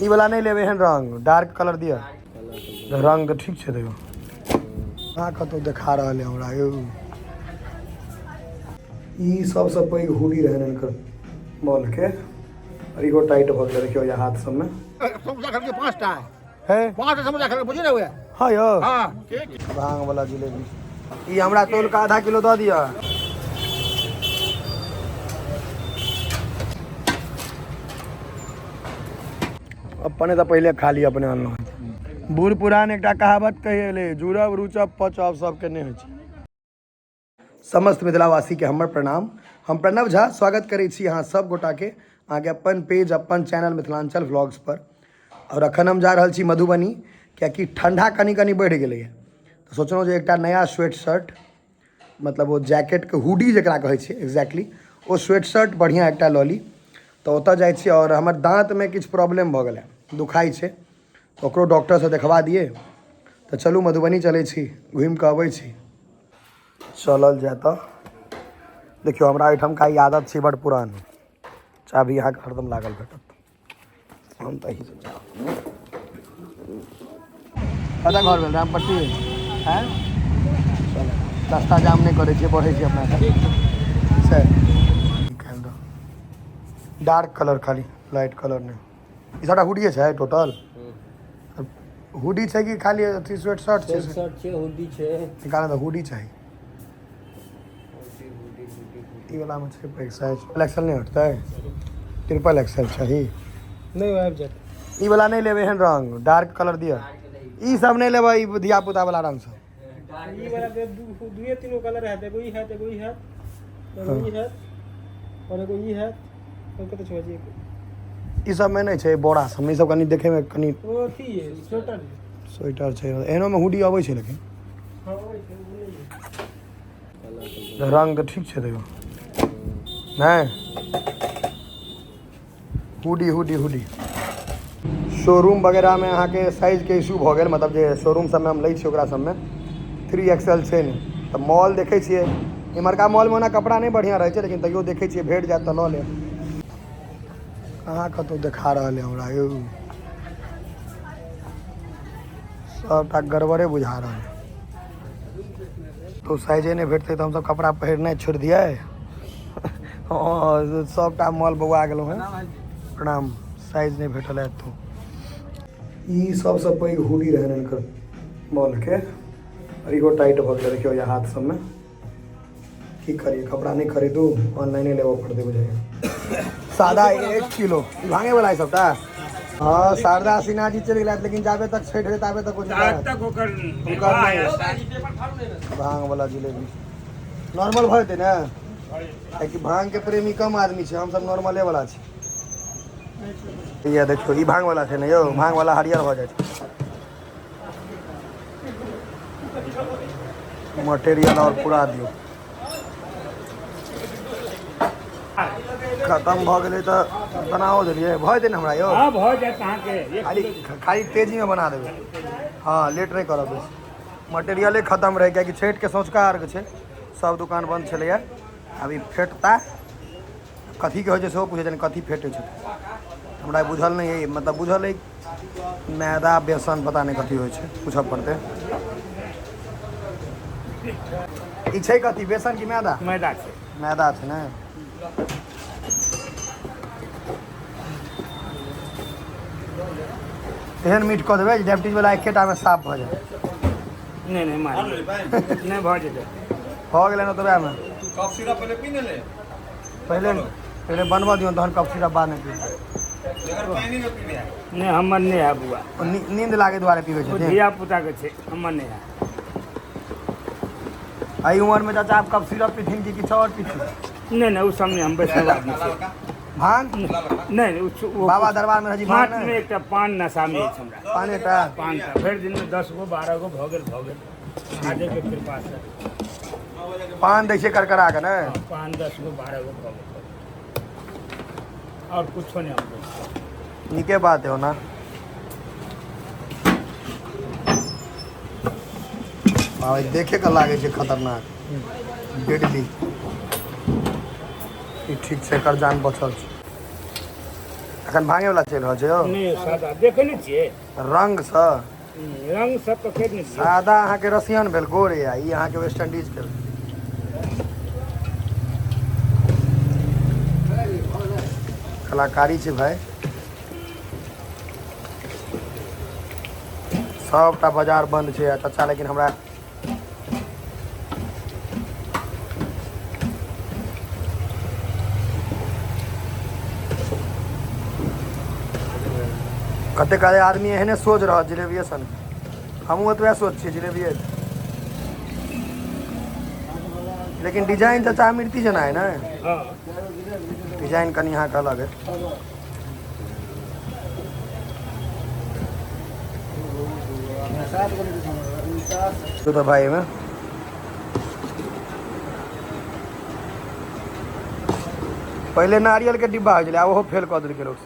ई वाला नहीं लेवे हन रंग डार्क कलर दिया रंग तो ठीक है देखो हाँ कतौ देखा रहा है हमरा यौ ई सबसे पैघ हुडी रहन इनकर मॉल के और इहो टाइट भ गेल देखियो या हाथ सब में समोसा खा के 5टा है 5 समोसा खा के बुझे ना हुए हाँ यो हां भांग वाला जिलेबी ई हमरा तोल का आधा किलो दे दिया अपने तो पहले खा लिया अपने अन्न बूढ़ पुरान एक कहावत कहे जुड़ब रुचब पचब सबके नहीं हो समस्त मिथिलावासी के हमर प्रणाम हम प्रणव झा स्वागत करै छी अहाँ सब गोटा के आगे अपन पेज अपन चैनल मिथिलांचल व्लॉग्स पर और अखन हम जा रहल छी मधुबनी क्योंकि ठंडा कनी कनी बढ़ गई है तो सोचलहुँ जे एकटा नया स्वेट शर्ट मतलब वो जैकेट के हुडी जकरा कहै छै एक्जैक्टली वो स्वेट शर्ट बढ़िया एकटा लऽ ली तो ओतऽ जाइ छी और हमर दाँत में किछु प्रॉब्लम भऽ गेलै दुखाई छै तो ओकरो डॉक्टर से देखवा दिए तो चलू मधुबनी चलै छी घूमि कऽ अबै छी चलल जाए तऽ देखियो हमरा एहिठाम का आदत छै बड़ पुरान चाभी यहाँ हरदम लागल भेटत हम तऽ यही सोचा कतऽ घर भेल रामपट्टी है रास्ता जाम नहीं करे छियै बढ़ै छी अपना से डार्क कलर खाली लाइट कलर नहीं ई सारा हुडिये छै टोटल हुडी छै कि खाली अथी स्वेट शर्ट छै शर्ट छै हुडी छै निकाले तऽ हुडी चाही ई वाला में छै पैक साइज एक्सेल नहीं हटतै ट्रिपल एक्सेल चाही नहीं आबि जात ई वाला नहीं लेवे हन रंग डार्क कलर दिया ई सब नहीं लेबै ई धिया पुता वाला रंग सब ई वाला दुए तीनो कलर है एगो ई है एगो ई है एगो ई है और एगो ई है कते छै जी ई सब में नहीं छै बोरा सब में सब कनी देखे में कनी ओ अथी है स्वेटर स्वेटर छै एनो में हुडी आबै छै लेकिन हां ओइ छै रंग तो ठीक छै देखो नहीं हुडी हुडी हुडी शोरूम वगैरह में अहाँ के साइज के इशू भ गेल मतलब जे शोरूम सब में हम लै छी ओकरा सब में 3XL छै नहीं तो मॉल देखे छियै इमरका मॉल में ओना कपड़ा नहीं बढ़िया रहे छै लेकिन तैयो देखे छियै भेट जाए तो ल ले कहाँ कतौ देखा रहा है हमरा यौ सबटा गड़बड़े बुझा रहा है तो साइजे नहीं भेटते तो हम सब कपड़ा पहिरनाइ छोड़ दिए हाँ सबटा मॉल बौआ गेलहुँ हैं प्रणाम साइज नहीं भेटल है तो ई सबसे पैघ हुडी रहन इनकर मॉल के और इहो टाइट भ गेल देखियो या हाथ सब में की करिए कपड़ा नहीं खरीदू ऑनलाइने लेबो पड़ते बुझाइए सादा 1 किलो भांगे वाला है सबटा हाँ शारदा सिन्हा जी चल गया लेकिन जाबे तक छठ है ताबे तक कुछ भांग वाला जिलेबी नॉर्मल भरते ना कि भांग के प्रेमी कम आदमी छै हम सब नॉर्मले वाला छी ये देखियो ई भांग वाला छै ना यो भांग वाला हरियर भ जाय छै मटेरियल और पूरा दियो खत्म भ गेलै तऽ बनाओ देलिए भ जेतै हमरा यो हां भ जात अहाँ के खाली तेजी में बना देबै हाँ लेट नहीं करब बेसी मटेरियले खत्म रहे कि छठ के सँझुका अर्घ छै सब दुकान बंद छलैया अभी फेटता कथी के होइ छै सेहो पूछे छै कथी फेटै छै हमरा बुझल नहीं है मतलब बुझल है मैदा बेसन पता नहीं कथी होइ छै पूछऽ पड़तै ई छै कथी बेसन की मैदा मैदा छै मैदा छै ना एहन मीट कऽ देबै डायबिटीज वाला एकेटा में साफ भऽ जाए नहीं नहीं मार नहीं भ जेतै हो गेलै ना तो वएह में कफ सिरप पहले पी ले पहले बनवा दियो तहन कफ सिरप बाद में पी अगर पानी में पी ले नहीं हमर नहीं है बुआ नींद लागे दुआरे पीबै वो छै धिया पुता के छै हमर नहीं है एहि उम्र में चाचा आप कफ सिरप पीथिन कि किछु और पीथिन नहीं नहीं उस सामने हम बैठल आदमी छै भांग नहीं वो बाबा दरबार में हजी हाथ भांग में नहीं एकटा पान नशा में छै हमरा पानी टा पान का भरि दिन में 10 गो 12 गो भ गेल आजे के कृपा से पान दै छै करकरा के ने पान 10 गो 12 गो भ गेल और कुछो नहीं हम नीके बात है ना भाई देखे का लागे छै खतरनाक डेडली ई ठीक छै कर जान बचल छै अखन भांगे वाला चल रहा है नहीं सादा देखे नहीं छिए रंग से रंग सब तो कह नहीं छिए सादा अहाँ के रसियन भेल गोरे आ ई अहाँ के वेस्ट इंडीज के कलाकारी छै भाई सबटा बाजार बंद छै चाचा लेकिन हमरा कते काले आदमी एहने सोच रहा जिलेबिए सन हमहूँ ओतबे सोच छियै जिलेबिए लेकिन डिजाइन चाचा मिर्ती जना है ना हां डिजाइन कनी यहाँ का अलग है तो भाई में पहले नारियल के डिब्बा हो जाए वो फेल कर देलकै लोग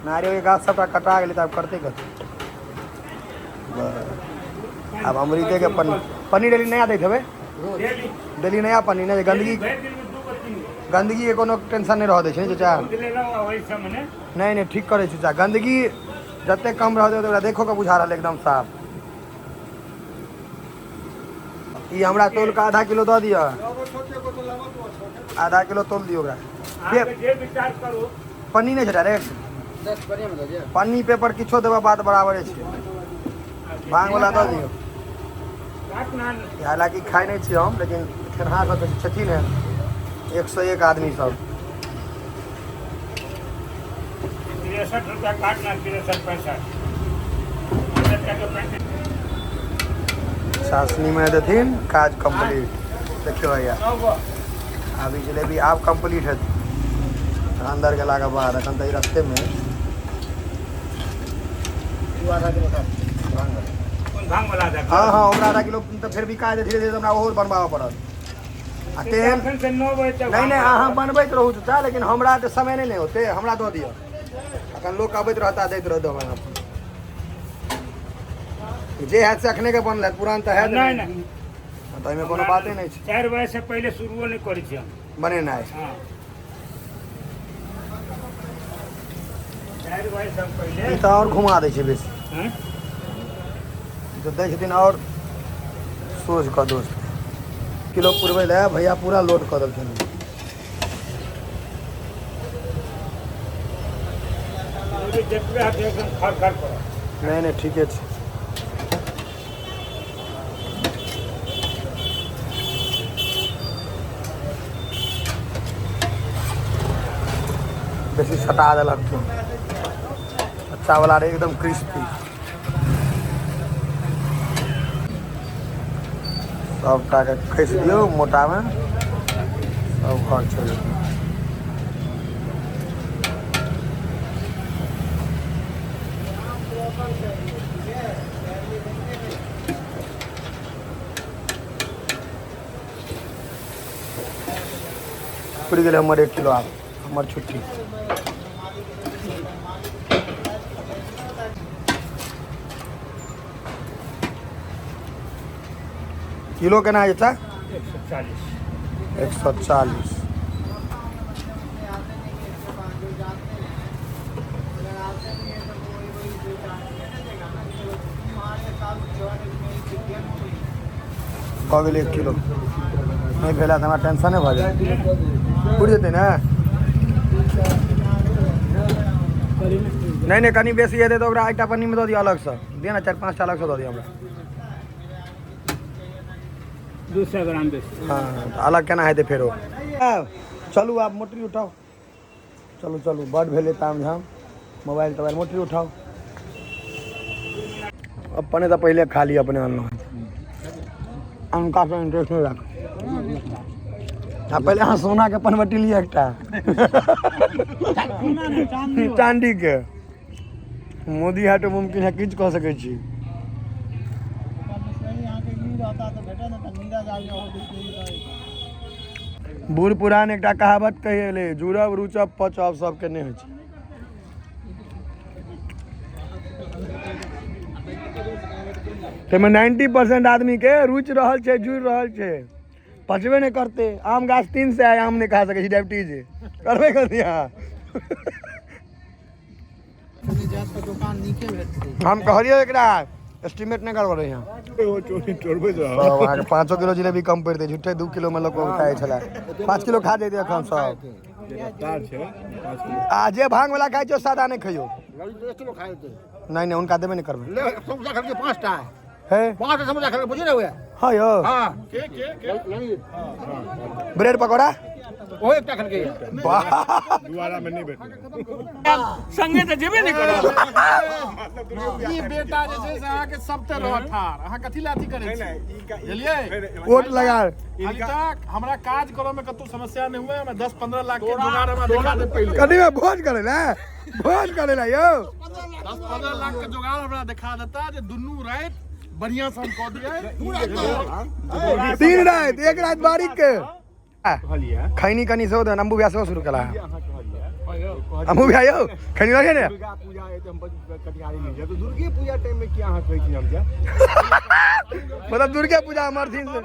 नारियल के गाछ सबटा कटा गेलै तऽ आब करते कथी अब अमृते के पन्नी डेली नया दैत हेबै डेली नया पन्नी ने गंदगी के कोनो टेंशन नहीं रह दै छै चाचा नहीं ठीक करे छै चाचा गंदगी जते कम रह दे देखो के बुझा रहल एकदम साफ ई हमरा तोल के आधा किलो दऽ दिअ आधा किलो तोल दियो ओकरा पन्नी नहीं छै डायरेक्ट पन्नी पेपर किछो देबा बात बराबर छै भांग वाला दऽ दियौ हालांकि खाई नहीं छी हम लेकिन खेनहार सब छथिन 101 आदमी सब 63 रुपया काटना 63 सासनी में देथिन काज कंप्लीट देखियो भैया अभी जलेबी आप कंप्लीट है अंदर गेला के बाद अखन तऽ रास्ते में भांग वाला दे हाँ हाँ ओकरा आधा किलो तो फिर भी काज धीरे धीरे हमरा ओहो बनबाबऽ पड़त आ तेल अखन से 9 बजे तक नहीं अहाँ बनबैत रहू चाचा लेकिन हमरा तऽ समय नहीं होते हमरा दऽ दिअ अखन लोक अबैत रहता दैत रह दो जे हैत से अखने के बनल पुरान तऽ हैत नहीं नहीं तऽ एहिमे कोनो बाते नहीं छै 4 बजे से पहले शुरू नहीं करै छी हम बनेनाइ हां 4 बजे से पहले ई तऽ और घुमा दै छै बेसी हैं तो दै छथिन और सोच कऽ दोस्त किलो पुरबै लए भैया पूरा लोड कऽ देलखिन ये जतबे हाथ एकदम खर खर पर नहीं ठीके छै बेसी सटा देलक अच्छा वाला रे एकदम क्रिस्पी सबटा के खैस दियौ मोटा में सब घर चल पूरी गेलै हमर 1 किलो आब हमर छुट्टी किलो केना है चाचा 140 भऽ गेल 1 किलो नहीं भेला तऽ हमरा टेंशने भऽ जाए उड़ि जेतै ने नहीं कनी बेसी हेतै तऽ ओकरा एकटा पन्नी में दऽ दिअ अलग से दिअ ना 4-5 टा अलग से दऽ दिअ हमरा 200 ग्राम बेसी हाँ अलग केना हेतै फेरो चलू आब मोटरी उठाओ चलू चलू बड़ भेलै ताम झाम मोबाइल तोबाइल मोटरी उठाओ अपने तो पहले खा ली अपने अनलहुँ अनका से इंटरेस्ट नहीं रख पहले अहाँ सोना के पनवटी लिया एकटा चांदी के मोदी हाट मुमकिन है किछु कह सकै छी बूढ़ पुरान एक कहावत कहे जुड़ब रुचब पचब सबके नहीं होइ छै ताहिमे 90% आदमी के रुचि रहल छै जुड़ि रहल छै पचबे नहीं करते आम गाछ 3 से आम नहीं खा सकै छी डायबिटीज करबे कथी अहाँ तो दुकान नीचे भेजते हम कहलिए एकरा एस्टिमेट नहीं करवा रहे हैं वो चोरी चोरबे तो वहाँ के 5 किलो जिलेबी कम पड़ दे झूठे 2 किलो में लोग खाए छला 5 किलो खा देते अखन सब तार छे 5 किलो आजे भांग वाला खाए जो सादा नहीं खाइयो गाड़ी 1 किलो खाए थे नहीं नहीं उनका देबे नहीं करबे ले समोसा खा के 5 टा है 5 टा समोसा खा के बुझे ना हुआ हाँ यो हां के ब्रेड पकौड़ा वो एक टा खा के वाह दुआरा में नहीं बैठे संगे तो जेबे नहीं करो ई बेटा जे छै से अहाँ के सब ते रह ठार अहाँ कथि लाथी करे छी बुझलिए वोट लगा अभी तक हमरा काज करो में कतौ समस्या नहीं हुए मैं 10-15 लाख के जुगाड़ हमरा दिखा दे पहले कदी में भोज करे ना यो 10-15 लाख के जुगाड़ हमरा दिखा देता जे दुन्नू रात बढ़िया से हम कह दिए 3 रात 1 रात बारीक के खैनी कनी से होता नंबू ब्याह शुरू कला हमू भी आयो खैनी लगे ने दुर्गा पूजा है तो हम कटिहारी नहीं जा तो दुर्गा पूजा टाइम में क्या हां कहै छी हम जा मतलब दुर्गा पूजा हमार दिन से